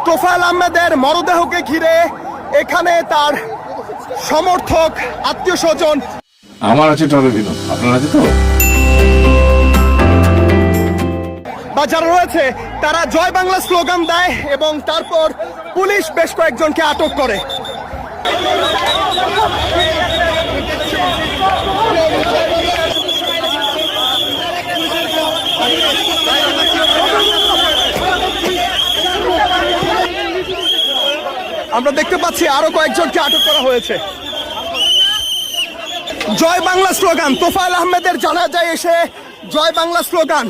তোফায়েল আহমেদের মরদেহকে ঘিরে এখানে তার সমর্থক, আত্মীয় স্বজন। আমার আছে টরেভিল, আপনার আছে তো? বা যারা রয়েছে তারা জয় বাংলা স্লোগান দেয় এবং তারপর পুলিশ বেশ কয়েকজনকে আটক করে। আমরা দেখতে পাচ্ছি আরো কয়েকজনকে আটক করা হয়েছে। জয় বাংলা স্লোগান, তোফায়েল আহমেদের জানাজায় এসে জয় বাংলা স্লোগান।